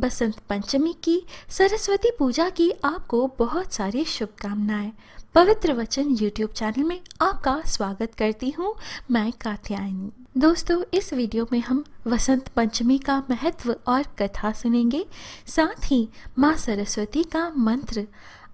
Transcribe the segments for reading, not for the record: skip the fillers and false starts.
बसंत पंचमी की सरस्वती पूजा की आपको बहुत सारी शुभकामनाएं। पवित्र वचन यूट्यूब चैनल में आपका स्वागत करती हूँ मैं कात्यायनी। दोस्तों, इस वीडियो में हम वसंत पंचमी का महत्व और कथा सुनेंगे, साथ ही माँ सरस्वती का मंत्र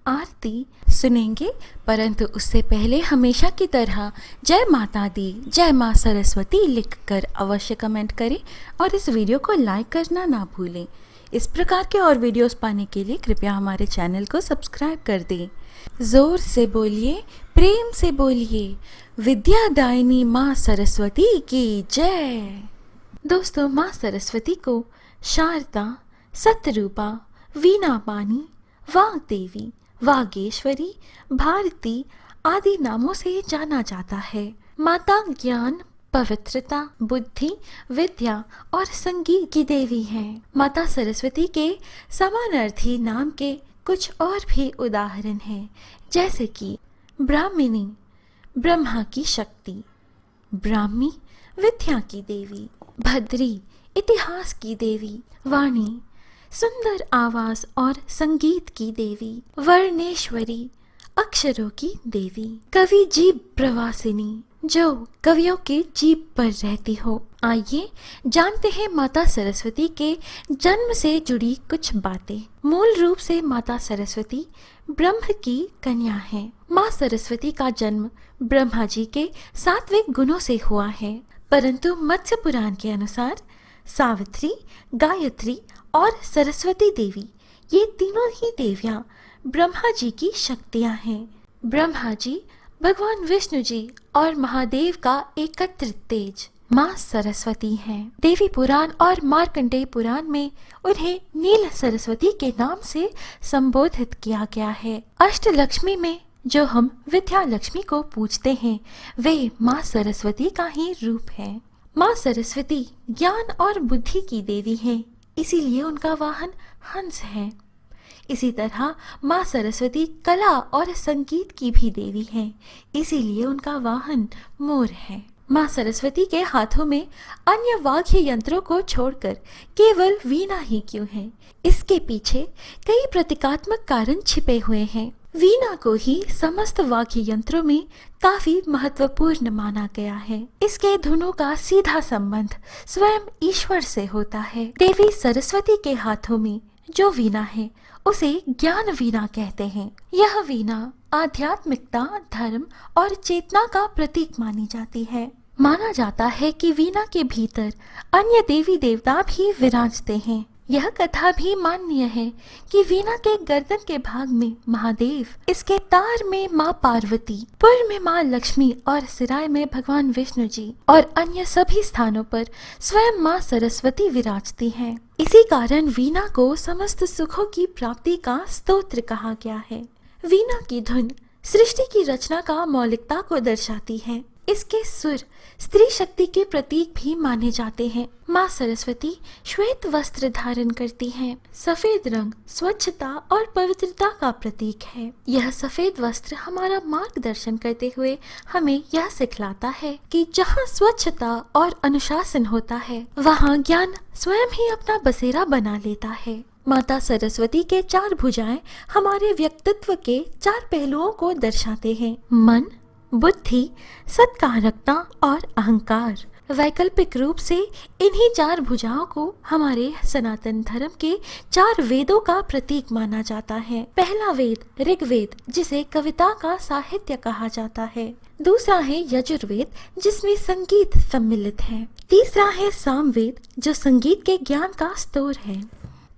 आरती सुनेंगे। परंतु उससे पहले हमेशा की तरह जय माता दी, जय माँ सरस्वती लिखकर अवश्य कमेंट करें और इस वीडियो को लाइक करना ना भूलें। इस प्रकार के और वीडियोस पाने के लिए कृपया हमारे चैनल को सब्सक्राइब कर दें। जोर से बोलिए, प्रेम से बोलिए, विद्यादायिनी माँ सरस्वती की जय। दोस्तों, माँ सरस्वती को शारदा, सतरूपा, वीणापानी, वाग्देवी, वागेश्वरी, भारती आदि नामों से जाना जाता है। माता ज्ञान, पवित्रता, बुद्धि, विद्या और संगीत की देवी हैं। माता सरस्वती के समानार्थी नाम के कुछ और भी उदाहरण हैं, जैसे कि ब्राह्मिणी, ब्रह्मा की शक्ति; ब्राह्मी, विद्या की देवी; भद्री, इतिहास की देवी; वाणी, सुंदर आवाज और संगीत की देवी; वर्णेश्वरी, अक्षरों की देवी; कवि जीव प्रवासिनी, जो कवियों के जीव पर रहती हो। आइए जानते हैं माता सरस्वती के जन्म से जुड़ी कुछ बातें। मूल रूप से माता सरस्वती ब्रह्म की कन्या है। माँ सरस्वती का जन्म ब्रह्मा जी के सात्विक गुणों से हुआ है, परंतु मत्स्य पुराण के अनुसार सावित्री, गायत्री और सरस्वती देवी, ये तीनों ही देवियां ब्रह्मा जी की शक्तियां हैं। ब्रह्मा जी, भगवान विष्णु जी और महादेव का एकत्रित तेज माँ सरस्वती हैं। देवी पुराण और मार्कंडेय पुराण में उन्हें नील सरस्वती के नाम से संबोधित किया गया है। अष्टलक्ष्मी में जो हम विद्या लक्ष्मी को पूजते हैं, वे माँ सरस्वती का ही रूप है। माँ सरस्वती ज्ञान और बुद्धि की देवी हैं, इसीलिए उनका वाहन हंस है। इसी तरह माँ सरस्वती कला और संगीत की भी देवी हैं, इसीलिए उनका वाहन मोर है। माँ सरस्वती के हाथों में अन्य वाद्य यंत्रों को छोड़कर केवल वीणा ही क्यों है? इसके पीछे कई प्रतीकात्मक कारण छिपे हुए हैं। वीणा को ही समस्त वाद्य यंत्रों में काफी महत्वपूर्ण माना गया है। इसके धुनों का सीधा संबंध स्वयं ईश्वर से होता है। देवी सरस्वती के हाथों में जो वीणा है, उसे ज्ञान वीणा कहते हैं। यह वीणा आध्यात्मिकता, धर्म और चेतना का प्रतीक मानी जाती है। माना जाता है कि वीणा के भीतर अन्य देवी देवता भी विराजते हैं। यह कथा भी मान्य है कि वीणा के गर्दन के भाग में महादेव, इसके तार में माँ पार्वती, पुर में माँ लक्ष्मी और सिराय में भगवान विष्णु जी और अन्य सभी स्थानों पर स्वयं माँ सरस्वती विराजती हैं। इसी कारण वीणा को समस्त सुखों की प्राप्ति का स्तोत्र कहा गया है। वीणा की धुन सृष्टि की रचना का मौलिकता को दर्शाती है। इसके सुर स्त्री शक्ति के प्रतीक भी माने जाते हैं। माँ सरस्वती श्वेत वस्त्र धारण करती हैं। सफेद रंग स्वच्छता और पवित्रता का प्रतीक है। यह सफेद वस्त्र हमारा मार्गदर्शन करते हुए हमें यह सिखलाता है कि जहाँ स्वच्छता और अनुशासन होता है, वहाँ ज्ञान स्वयं ही अपना बसेरा बना लेता है। माता सरस्वती के चार भुजाएं हमारे व्यक्तित्व के चार पहलुओं को दर्शाते हैं: मन, बुद्धि, सत्कारकता और अहंकार। वैकल्पिक रूप से इन्हीं चार भुजाओं को हमारे सनातन धर्म के चार वेदों का प्रतीक माना जाता है। पहला वेद ऋग्वेद, जिसे कविता का साहित्य कहा जाता है। दूसरा है यजुर्वेद, जिसमें संगीत सम्मिलित है। तीसरा है सामवेद, जो संगीत के ज्ञान का स्रोत है।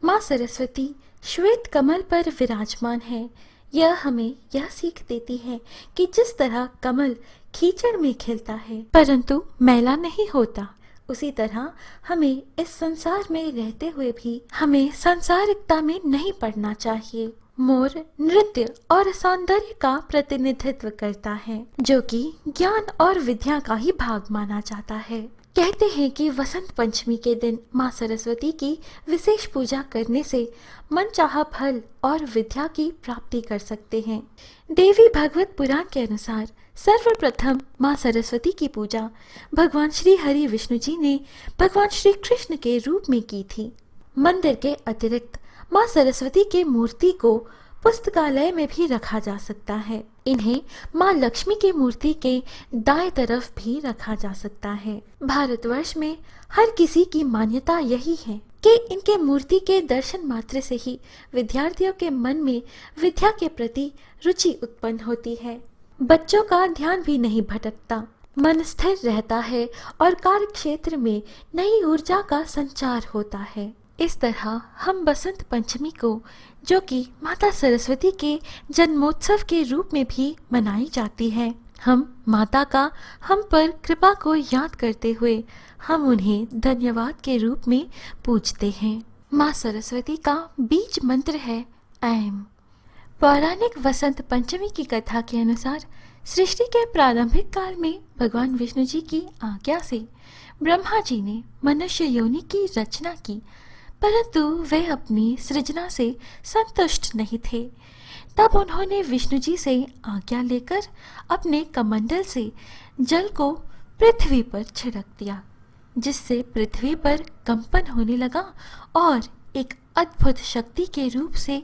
माँ सरस्वती श्वेत कमल पर विराजमान है। यह हमें यह सीख देती है कि जिस तरह कमल कीचड़ में खिलता है परंतु मैला नहीं होता, उसी तरह हमें इस संसार में रहते हुए भी हमें सांसारिकता में नहीं पड़ना चाहिए। मोर नृत्य और सौंदर्य का प्रतिनिधित्व करता है, जो कि ज्ञान और विद्या का ही भाग माना जाता है। कहते हैं कि वसंत पंचमी के दिन माँ सरस्वती की विशेष पूजा करने से मनचाहा फल और विद्या की प्राप्ति कर सकते हैं। देवी भागवत पुराण के अनुसार सर्वप्रथम माँ सरस्वती की पूजा भगवान श्री हरि विष्णु जी ने भगवान श्री कृष्ण के रूप में की थी। मंदिर के अतिरिक्त माँ सरस्वती के मूर्ति को पुस्तकालय में भी रखा जा सकता है। इन्हें माँ लक्ष्मी की मूर्ति के दाएं तरफ भी रखा जा सकता है। भारतवर्ष में हर किसी की मान्यता यही है कि इनके मूर्ति के दर्शन मात्र से ही विद्यार्थियों के मन में विद्या के प्रति रुचि उत्पन्न होती है। बच्चों का ध्यान भी नहीं भटकता, मन स्थिर रहता है और कार्य क्षेत्र में नई ऊर्जा का संचार होता है। इस तरह हम बसंत पंचमी को, जो कि माता सरस्वती के जन्मोत्सव के रूप में भी मनाई जाती है, हम माता का हम पर कृपा को याद करते हुए हम उन्हें धन्यवाद के रूप में पूजते हैं। माँ सरस्वती का बीज मंत्र है ऐम। पौराणिक वसंत पंचमी की कथा के अनुसार सृष्टि के प्रारंभिक काल में भगवान विष्णु जी की आज्ञा से ब्रह्मा जी ने मनुष्य योनि की रचना की, परंतु वे अपनी सृजना से संतुष्ट नहीं थे। तब उन्होंने विष्णु जी से आज्ञा लेकर अपने कमंडल से जल को पृथ्वी पर छिड़क दिया, जिससे पृथ्वी पर कंपन होने लगा और एक अद्भुत शक्ति के रूप से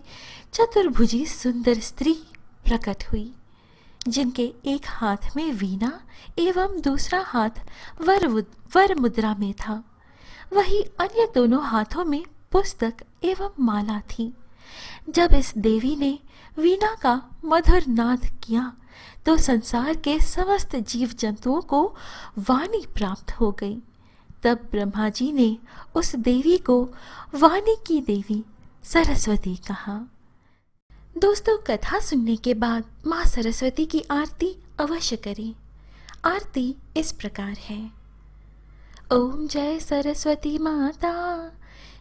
चतुर्भुजी सुंदर स्त्री प्रकट हुई, जिनके एक हाथ में वीणा एवं दूसरा हाथ वर मुद्रा में था। वही अन्य दोनों हाथों में पुस्तक एवं माला थी। जब इस देवी ने वीणा का मधुर नाद किया तो संसार के समस्त जीव जंतुओं को वाणी प्राप्त हो गई। तब ब्रह्मा जी ने उस देवी को वाणी की देवी सरस्वती कहा। दोस्तों, कथा सुनने के बाद माँ सरस्वती की आरती अवश्य करें। आरती इस प्रकार है। ओम जय सरस्वती माता,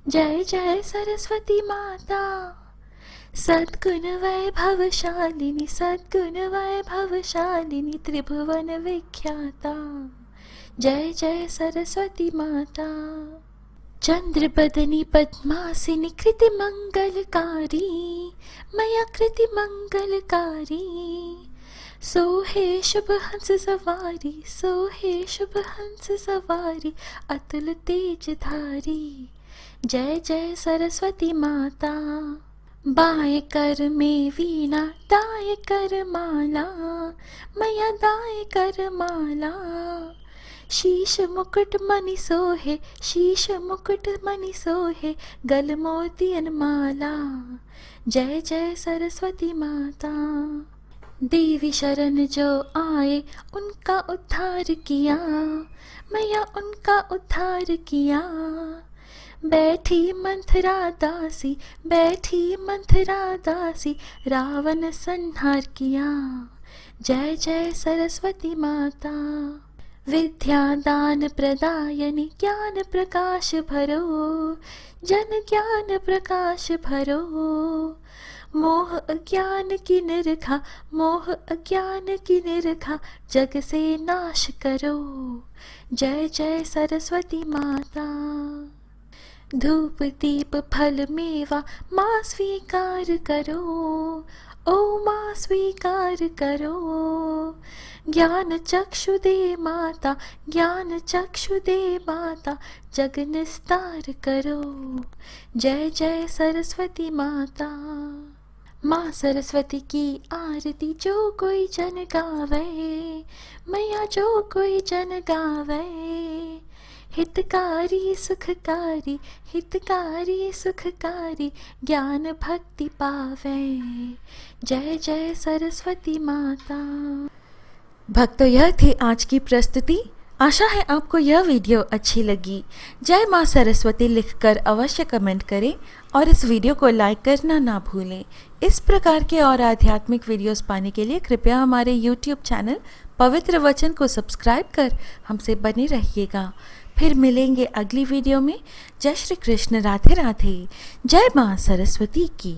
जय जय सरस्वती माता, सद्गुण वैभवशालिनी, सद्गुण वैभवशालिनी, त्रिभुवन विख्याता, जय जय सरस्वती माता। चंद्र बदनी पद्मासिनी, कृति मंगलकारी, मया कृति मंगलकारी, सोहे शुभ हंस सवारी, सोहे शुभ हंस सवारी, अतुल तेज धारी, जय जय सरस्वती माता। बाएं कर में वीणा, दाएं कर माला, मैया दाएं कर माला, शीश मुकुट मणि सोहे, शीश मुकुट मणि सोहे, गल मोतियन माला, जय जय सरस्वती माता। देवी शरण जो आए उनका उद्धार किया, मैया उनका उद्धार किया, बैठी मंथरा दासी, बैठी मंथरा दासी, रावण संहार किया, जय जय सरस्वती माता। विद्या दान प्रदायनि, ज्ञान प्रकाश भरो, जन ज्ञान प्रकाश भरो, मोह अज्ञान की निरखा, मोह अज्ञान की निरखा, जग से नाश करो, जय जय सरस्वती माता। धूप दीप फल मेवा माँ स्वीकार करो, ओ माँ स्वीकार करो, ज्ञान चक्षु दे माता, ज्ञान चक्षु दे माता, जग निस्तार करो, जय जय सरस्वती माता। माँ सरस्वती की आरती जो कोई जन गावे, मैया जो कोई जन गावे, हितकारी सुखकारी, हितकारी सुखकारी, ज्ञान भक्ति पावे, जय जय सरस्वती माता। भक्तों, यह थी आज की प्रस्तुति। आशा है आपको यह वीडियो अच्छी लगी। जय माँ सरस्वती लिखकर अवश्य कमेंट करें और इस वीडियो को लाइक करना ना भूलें। इस प्रकार के और आध्यात्मिक वीडियोस पाने के लिए कृपया हमारे YouTube चैनल पवित्र वचन को सब्सक्राइब कर हमसे बने रहिएगा। फिर मिलेंगे अगली वीडियो में। जय श्री कृष्ण, राधे राधे। जय माँ सरस्वती की।